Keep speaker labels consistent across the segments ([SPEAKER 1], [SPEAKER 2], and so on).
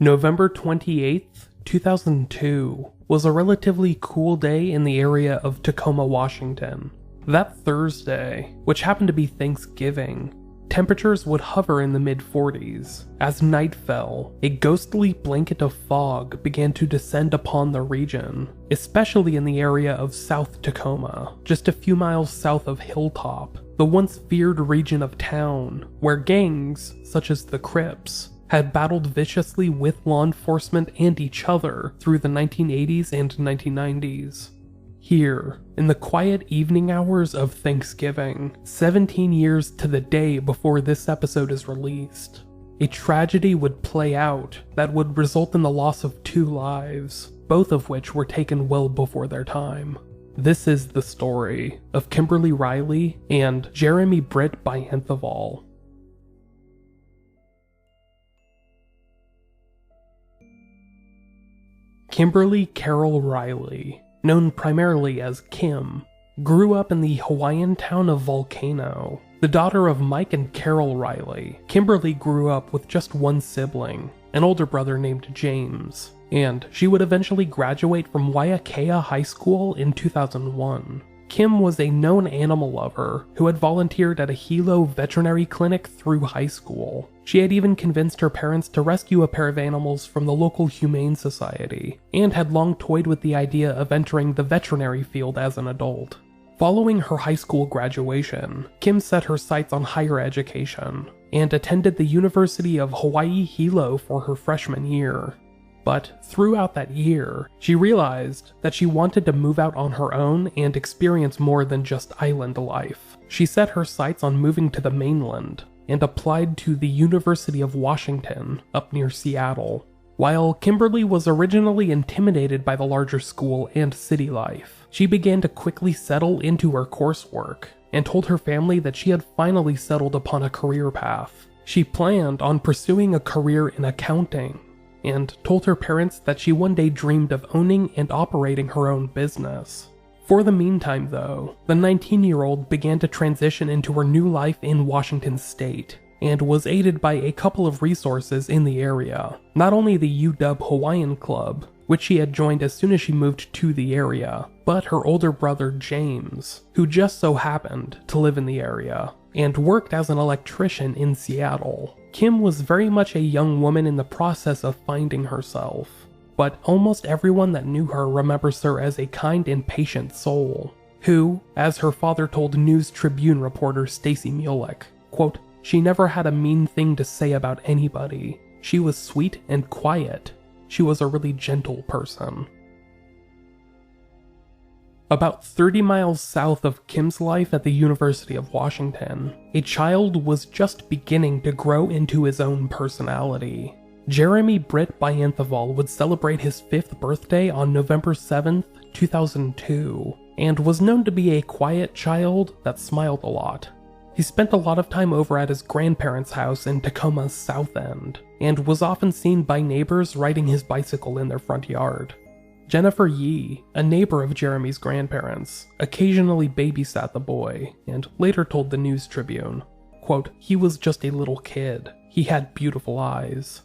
[SPEAKER 1] November 28th, 2002 was a relatively cool day in the area of Tacoma, Washington. That Thursday, which happened to be Thanksgiving, temperatures would hover in the mid-40s. As night fell, a ghostly blanket of fog began to descend upon the region, especially in the area of South Tacoma, just a few miles south of Hilltop, the once feared region of town, where gangs, such as the Crips, had battled viciously with law enforcement and each other through the 1980s and 1990s. Here, in the quiet evening hours of Thanksgiving, 17 years to the day before this episode is released, a tragedy would play out that would result in the loss of 2 lives, both of which were taken well before their time. This is the story of Kimberly Riley and Jeremy Britt-Bayinthavong. Kimberly Carol Riley, known primarily as Kim, grew up in the Hawaiian town of Volcano. The daughter of Mike and Carol Riley, Kimberly grew up with just one sibling, an older brother named James, and she would eventually graduate from Waiakea High School in 2001. Kim was a known animal lover who had volunteered at a Hilo veterinary clinic through high school. She had even convinced her parents to rescue a pair of animals from the local humane society, and had long toyed with the idea of entering the veterinary field as an adult. Following her high school graduation, Kim set her sights on higher education, and attended the University of Hawaii Hilo for her freshman year. But throughout that year, she realized that she wanted to move out on her own and experience more than just island life. She set her sights on moving to the mainland, and applied to the University of Washington, up near Seattle. While Kimberly was originally intimidated by the larger school and city life, she began to quickly settle into her coursework, and told her family that she had finally settled upon a career path. She planned on pursuing a career in accounting, and told her parents that she one day dreamed of owning and operating her own business. For the meantime though, the 19-year-old began to transition into her new life in Washington state, and was aided by a couple of resources in the area. Not only the UW Hawaiian Club, which she had joined as soon as she moved to the area, but her older brother James, who just so happened to live in the area, and worked as an electrician in Seattle. Kim was very much a young woman in the process of finding herself, but almost everyone that knew her remembers her as a kind and patient soul, who, as her father told News Tribune reporter Stacy Mulek, quote, "She never had a mean thing to say about anybody. She was sweet and quiet. She was a really gentle person." About 30 miles south of Kim's life at the University of Washington, a child was just beginning to grow into his own personality. Jeremy Britt-Bayinthavong would celebrate his 5th birthday on November 7th, 2002, and was known to be a quiet child that smiled a lot. He spent a lot of time over at his grandparents' house in Tacoma's South End, and was often seen by neighbors riding his bicycle in their front yard. Jennifer Yee, a neighbor of Jeremy's grandparents, occasionally babysat the boy, and later told the News Tribune, quote, "He was just a little kid. He had beautiful eyes."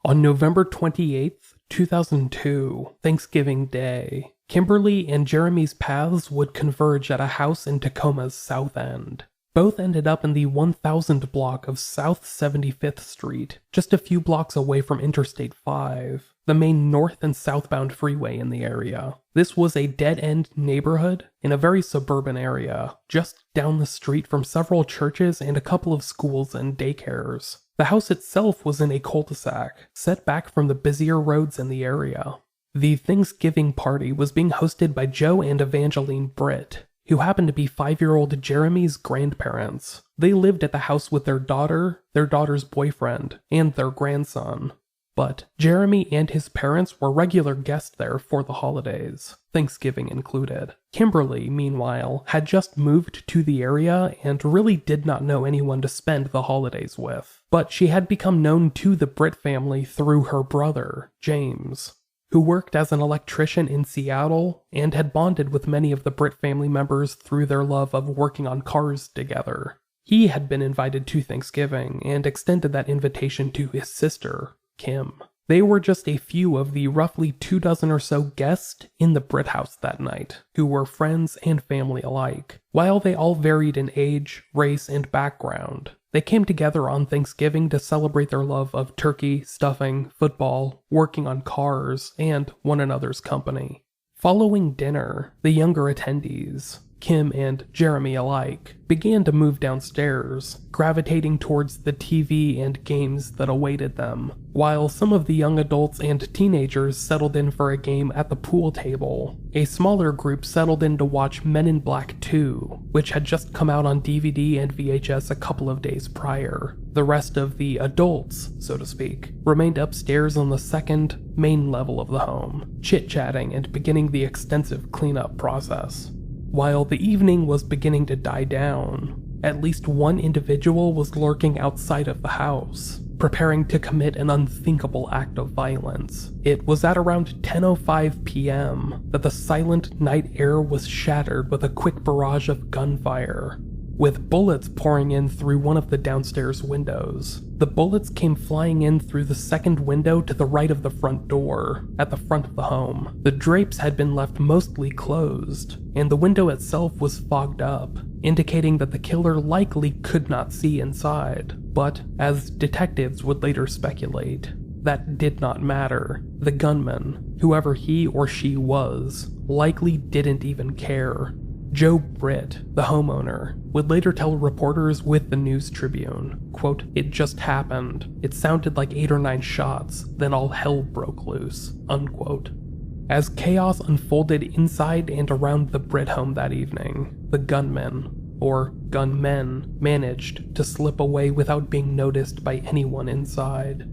[SPEAKER 1] On November 28th, 2002, Thanksgiving Day, Kimberly and Jeremy's paths would converge at a house in Tacoma's South End. Both ended up in the 1000 block of South 75th Street, just a few blocks away from Interstate 5, the main north and southbound freeway in the area. This was a dead-end neighborhood in a very suburban area, just down the street from several churches and a couple of schools and daycares. The house itself was in a cul-de-sac, set back from the busier roads in the area. The Thanksgiving party was being hosted by Joe and Evangeline Britt, who happened to be 5-year-old Jeremy's grandparents. They lived at the house with their daughter, their daughter's boyfriend, and their grandson. But Jeremy and his parents were regular guests there for the holidays, Thanksgiving included. Kimberly, meanwhile, had just moved to the area and really did not know anyone to spend the holidays with. But she had become known to the Britt family through her brother, James, who worked as an electrician in Seattle and had bonded with many of the Britt family members through their love of working on cars together. He had been invited to Thanksgiving and extended that invitation to his sister, Kim. They were just a few of the roughly 24 or so guests in the Britt house that night, who were friends and family alike. While they all varied in age, race, and background, they came together on Thanksgiving to celebrate their love of turkey, stuffing, football, working on cars, and one another's company. Following dinner, the younger attendees, Kim and Jeremy alike, began to move downstairs, gravitating towards the TV and games that awaited them, while some of the young adults and teenagers settled in for a game at the pool table. A smaller group settled in to watch Men in Black 2, which had just come out on DVD and VHS a couple of days prior. The rest of the adults, so to speak, remained upstairs on the second, main level of the home, chit-chatting and beginning the extensive cleanup process. While the evening was beginning to die down, at least one individual was lurking outside of the house, preparing to commit an unthinkable act of violence. It was at around 10:05 p.m. that the silent night air was shattered with a quick barrage of gunfire, with bullets pouring in through one of the downstairs windows. The bullets came flying in through the second window to the right of the front door, at the front of the home. The drapes had been left mostly closed, and the window itself was fogged up, indicating that the killer likely could not see inside. But, as detectives would later speculate, that did not matter. The gunman, whoever he or she was, likely didn't even care. Joe Britt, the homeowner, would later tell reporters with the News Tribune, quote, "It just happened. It sounded like 8 or 9 shots, then all hell broke loose," unquote. As chaos unfolded inside and around the Britt home that evening, the gunmen, or gunmen, managed to slip away without being noticed by anyone inside.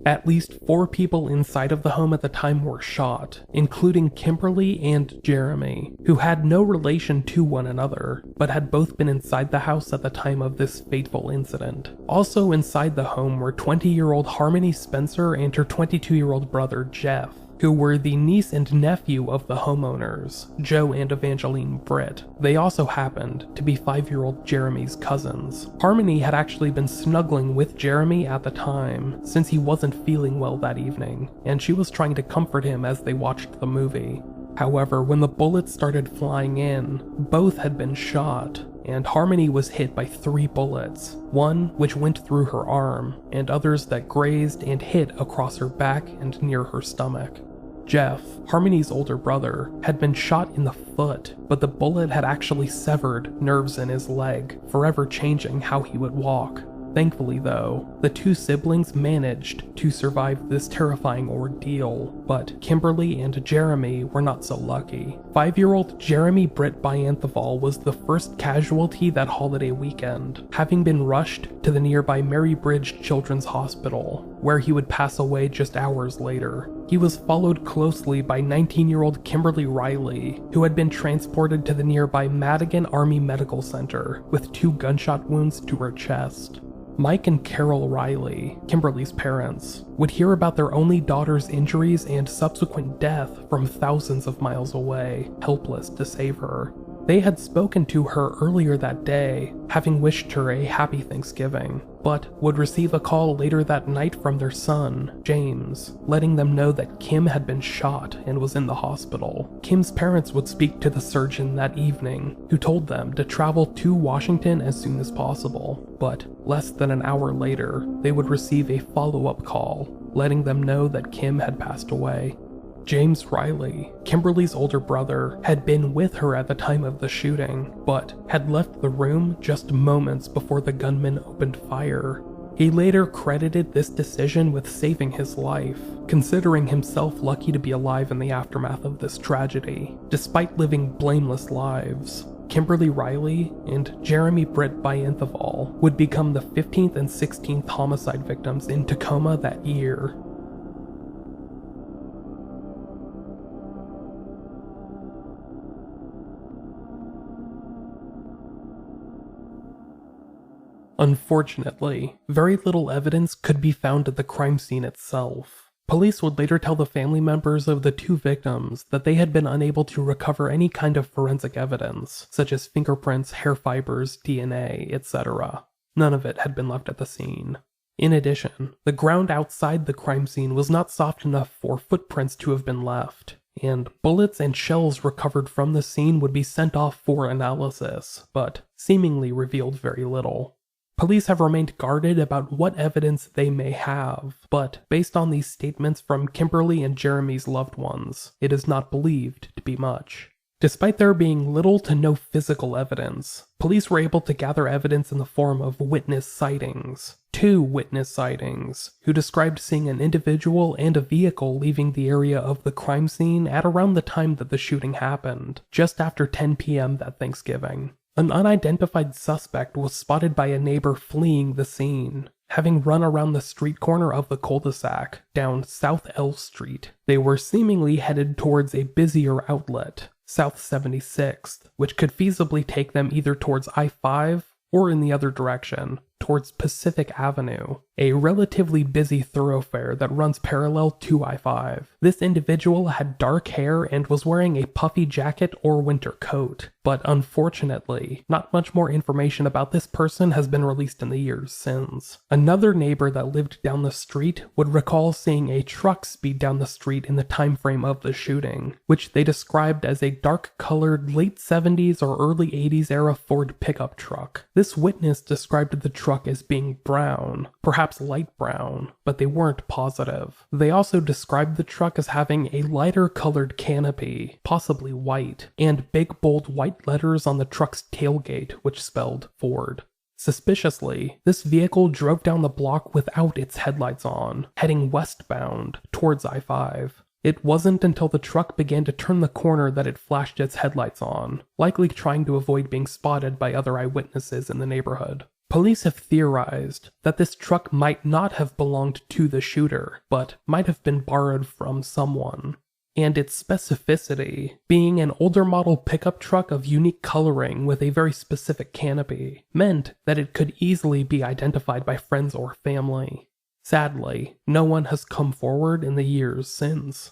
[SPEAKER 1] At least 4 people inside of the home at the time were shot, including Kimberly and Jeremy, who had no relation to one another, but had both been inside the house at the time of this fateful incident. Also inside the home were 20-year-old Harmony Spencer and her 22-year-old brother Jeff, who were the niece and nephew of the homeowners, Joe and Evangeline Britt. They also happened to be 5-year-old Jeremy's cousins. Harmony had actually been snuggling with Jeremy at the time, since he wasn't feeling well that evening, and she was trying to comfort him as they watched the movie. However, when the bullets started flying in, both had been shot, and Harmony was hit by 3 bullets, one which went through her arm, and others that grazed and hit across her back and near her stomach. Jeff, Harmony's older brother, had been shot in the foot, but the bullet had actually severed nerves in his leg, forever changing how he would walk. Thankfully though, the 2 siblings managed to survive this terrifying ordeal, but Kimberly and Jeremy were not so lucky. 5-year-old Jeremy Britt-Bayinthavong was the first casualty that holiday weekend, having been rushed to the nearby Marybridge Children's Hospital, where he would pass away just hours later. He was followed closely by 19-year-old Kimberly Riley, who had been transported to the nearby Madigan Army Medical Center with 2 gunshot wounds to her chest. Mike and Carol Riley, Kimberly's parents, would hear about their only daughter's injuries and subsequent death from thousands of miles away, helpless to save her. They had spoken to her earlier that day, having wished her a happy Thanksgiving, but would receive a call later that night from their son, James, letting them know that Kim had been shot and was in the hospital. Kim's parents would speak to the surgeon that evening, who told them to travel to Washington as soon as possible, but less than an hour later, they would receive a follow-up call, letting them know that Kim had passed away. James Riley, Kimberly's older brother, had been with her at the time of the shooting, but had left the room just moments before the gunman opened fire. He later credited this decision with saving his life, considering himself lucky to be alive in the aftermath of this tragedy. Despite living blameless lives, Kimberly Riley and Jeremy Britt-Bayinthavong would become the 15th and 16th homicide victims in Tacoma that year. Unfortunately, very little evidence could be found at the crime scene itself. Police would later tell the family members of the two victims that they had been unable to recover any kind of forensic evidence, such as fingerprints, hair fibers, DNA, etc. None of it had been left at the scene. In addition, the ground outside the crime scene was not soft enough for footprints to have been left, and bullets and shells recovered from the scene would be sent off for analysis, but seemingly revealed very little. Police have remained guarded about what evidence they may have, but based on these statements from Kimberly and Jeremy's loved ones, it is not believed to be much. Despite there being little to no physical evidence, police were able to gather evidence in the form of witness sightings. 2 witness sightings, who described seeing an individual and a vehicle leaving the area of the crime scene at around the time that the shooting happened, just after 10 p.m. that Thanksgiving. An unidentified suspect was spotted by a neighbor fleeing the scene, having run around the street corner of the cul-de-sac down South L Street. They were seemingly headed towards a busier outlet, South 76th, which could feasibly take them either towards I-5 or in the other direction, towards Pacific Avenue, a relatively busy thoroughfare that runs parallel to I-5. This individual had dark hair and was wearing a puffy jacket or winter coat, but unfortunately, not much more information about this person has been released in the years since. Another neighbor that lived down the street would recall seeing a truck speed down the street in the time frame of the shooting, which they described as a dark-colored late 70s or early 80s era Ford pickup truck. This witness described the truck as being brown, perhaps light brown, but they weren't positive. They also described the truck as having a lighter colored canopy, possibly white, and big bold white letters on the truck's tailgate which spelled Ford. Suspiciously, this vehicle drove down the block without its headlights on, heading westbound towards I-5. It wasn't until the truck began to turn the corner that it flashed its headlights on, likely trying to avoid being spotted by other eyewitnesses in the neighborhood. Police have theorized that this truck might not have belonged to the shooter, but might have been borrowed from someone. And its specificity, being an older model pickup truck of unique coloring with a very specific canopy, meant that it could easily be identified by friends or family. Sadly, no one has come forward in the years since.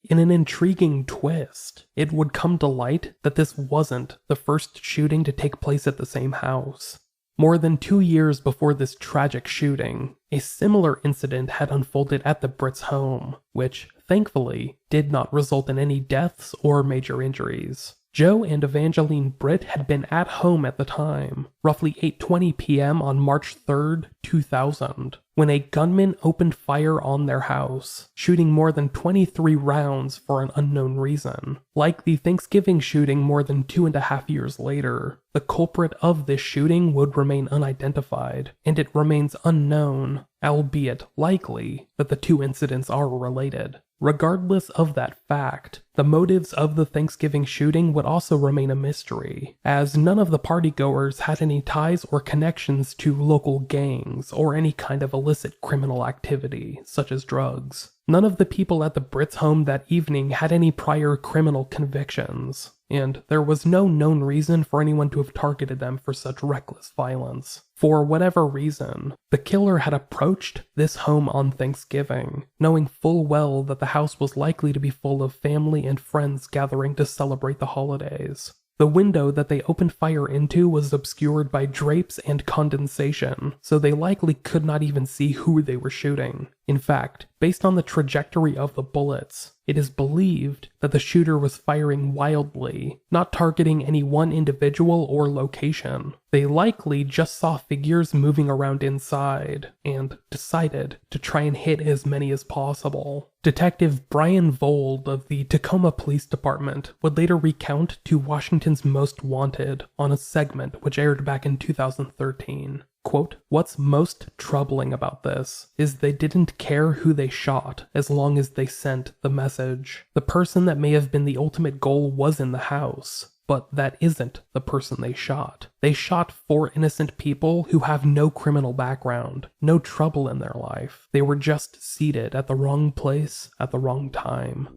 [SPEAKER 1] In an intriguing twist, it would come to light that this wasn't the first shooting to take place at the same house. More than 2 years before this tragic shooting, a similar incident had unfolded at the Britts' home, which, thankfully, did not result in any deaths or major injuries. Joe and Evangeline Britt had been at home at the time, roughly 8:20 p.m. on March 3rd, 2000, when a gunman opened fire on their house, shooting more than 23 rounds for an unknown reason. Like the Thanksgiving shooting more than 2.5 years later, the culprit of this shooting would remain unidentified, and it remains unknown, albeit likely, that the two incidents are related. Regardless of that fact, the motives of the Thanksgiving shooting would also remain a mystery, as none of the partygoers had any ties or connections to local gangs or any kind of illicit criminal activity, such as drugs. None of the people at the Britts' home that evening had any prior criminal convictions, and there was no known reason for anyone to have targeted them for such reckless violence. For whatever reason, the killer had approached this home on Thanksgiving, knowing full well that the house was likely to be full of family and friends gathering to celebrate the holidays. The window that they opened fire into was obscured by drapes and condensation, so they likely could not even see who they were shooting. In fact, based on the trajectory of the bullets, it is believed that the shooter was firing wildly, not targeting any one individual or location. They likely just saw figures moving around inside, and decided to try and hit as many as possible. Detective Brian Vold of the Tacoma Police Department would later recount to Washington's Most Wanted on a segment which aired back in 2013. Quote, "What's most troubling about this is they didn't care who they shot as long as they sent the message. The person that may have been the ultimate goal was in the house, but that isn't the person they shot. They shot 4 innocent people who have no criminal background, no trouble in their life. They were just seated at the wrong place at the wrong time."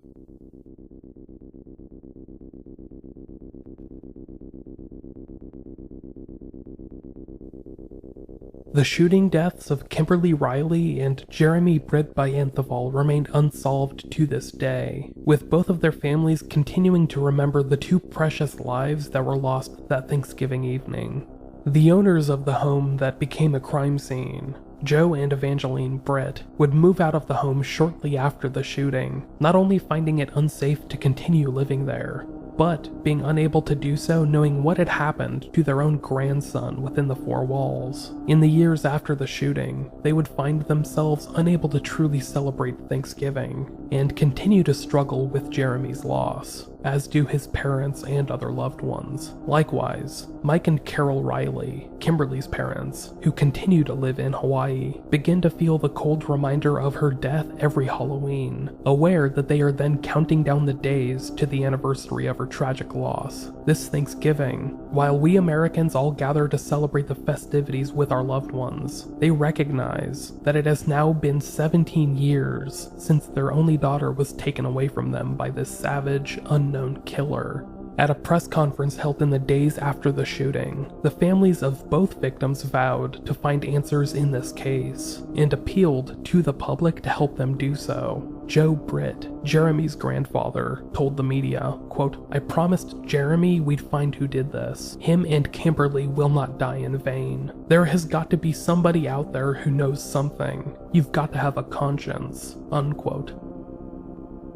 [SPEAKER 1] The shooting deaths of Kimberly Riley and Jeremy Britt-Bayinthavong remained unsolved to this day, with both of their families continuing to remember the two precious lives that were lost that Thanksgiving evening. The owners of the home that became a crime scene, Joe and Evangeline Britt, would move out of the home shortly after the shooting, not only finding it unsafe to continue living there, but being unable to do so knowing what had happened to their own grandson within the four walls. In the years after the shooting, they would find themselves unable to truly celebrate Thanksgiving, and continue to struggle with Jeremy's loss, as do his parents and other loved ones. Likewise, Mike and Carol Riley, Kimberly's parents, who continue to live in Hawaii, begin to feel the cold reminder of her death every Halloween, aware that they are then counting down the days to the anniversary of her tragic loss. This Thanksgiving, while we Americans all gather to celebrate the festivities with our loved ones, they recognize that it has now been 17 years since their only daughter was taken away from them by this savage, unknown killer. At a press conference held in the days after the shooting, the families of both victims vowed to find answers in this case, and appealed to the public to help them do so. Joe Britt, Jeremy's grandfather, told the media, quote, "I promised Jeremy we'd find who did this. Him and Kimberly will not die in vain. There has got to be somebody out there who knows something. You've got to have a conscience," unquote.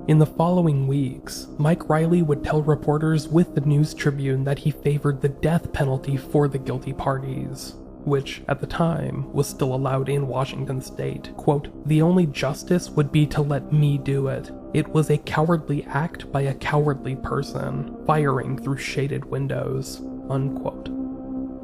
[SPEAKER 1] In the following weeks, Mike Riley would tell reporters with the News Tribune that he favored the death penalty for the guilty parties, which, at the time, was still allowed in Washington state. Quote, "The only justice would be to let me do it. It was a cowardly act by a cowardly person, firing through shaded windows," unquote.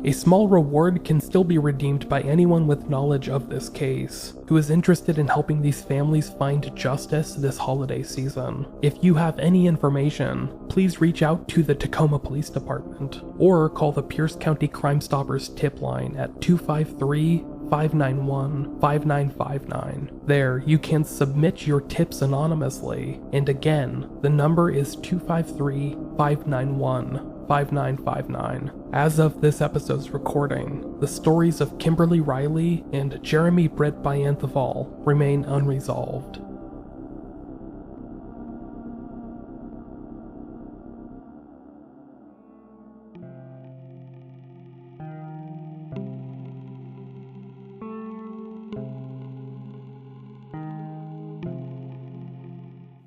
[SPEAKER 1] A small reward can still be redeemed by anyone with knowledge of this case, who is interested in helping these families find justice this holiday season. If you have any information, please reach out to the Tacoma Police Department, or call the Pierce County Crime Stoppers tip line at 253-591-5959. There, you can submit your tips anonymously, and again, the number is 253-591-5959. As of this episode's recording, the stories of Kimberly Riley and Jeremy Britt-Bayinthavong remain unresolved.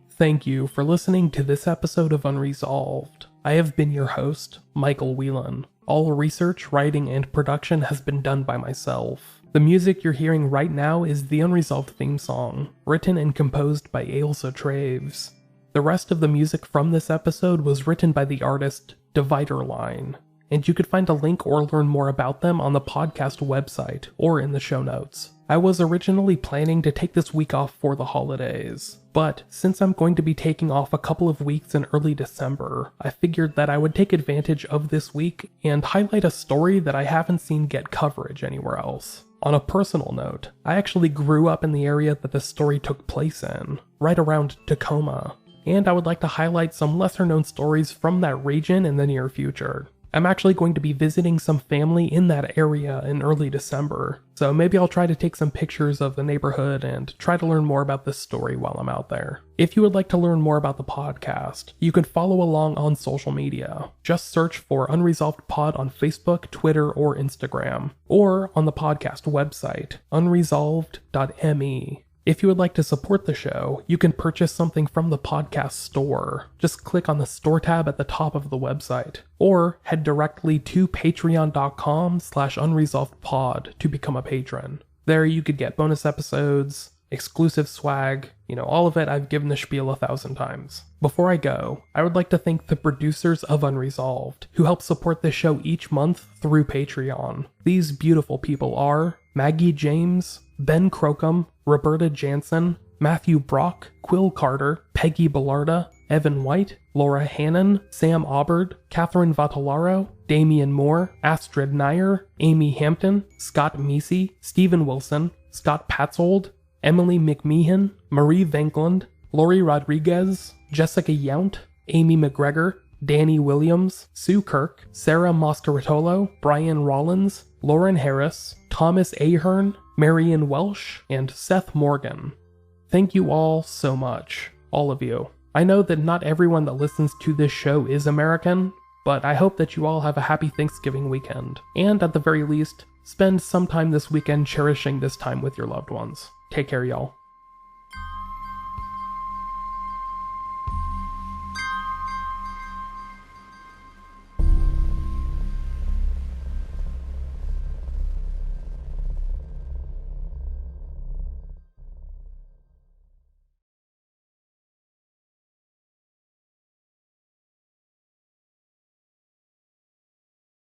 [SPEAKER 1] Thank you for listening to this episode of Unresolved. I have been your host, Michael Whelan. All research, writing, and production has been done by myself. The music you're hearing right now is the Unresolved theme song, written and composed by Ailsa Traves. The rest of the music from this episode was written by the artist Divider Line, and you could find a link or learn more about them on the podcast website or in the show notes. I was originally planning to take this week off for the holidays, but since I'm going to be taking off a couple of weeks in early December, I figured that I would take advantage of this week and highlight a story that I haven't seen get coverage anywhere else. On a personal note, I actually grew up in the area that the story took place in, right around Tacoma, and I would like to highlight some lesser known stories from that region in the near future. I'm actually going to be visiting some family in that area in early December, so maybe I'll try to take some pictures of the neighborhood and try to learn more about this story while I'm out there. If you would like to learn more about the podcast, you can follow along on social media. Just search for Unresolved Pod on Facebook, Twitter, or Instagram, or on the podcast website, unresolved.me. If you would like to support the show, you can purchase something from the podcast store. Just click on the store tab at the top of the website, or head directly to patreon.com/unresolvedpod to become a patron. There you could get bonus episodes, exclusive swag, all of it. I've given the spiel 1,000 times. Before I go, I would like to thank the producers of Unresolved, who help support the show each month through Patreon. These beautiful people are Maggie James, Ben Crocum, Roberta Jansen, Matthew Brock, Quill Carter, Peggy Bellarda, Evan White, Laura Hannon, Sam Aubert, Catherine Vattalaro, Damian Moore, Astrid Nair, Amy Hampton, Scott Meesey, Stephen Wilson, Scott Patzold, Emily McMeehan, Marie Venkland, Lori Rodriguez, Jessica Yount, Amy McGregor, Danny Williams, Sue Kirk, Sarah Moscaritolo, Brian Rollins, Lauren Harris, Thomas Ahern, Marion Welsh, and Seth Morgan. Thank you all so much, all of you. I know that not everyone that listens to this show is American, but I hope that you all have a happy Thanksgiving weekend, and at the very least, spend some time this weekend cherishing this time with your loved ones. Take care, y'all.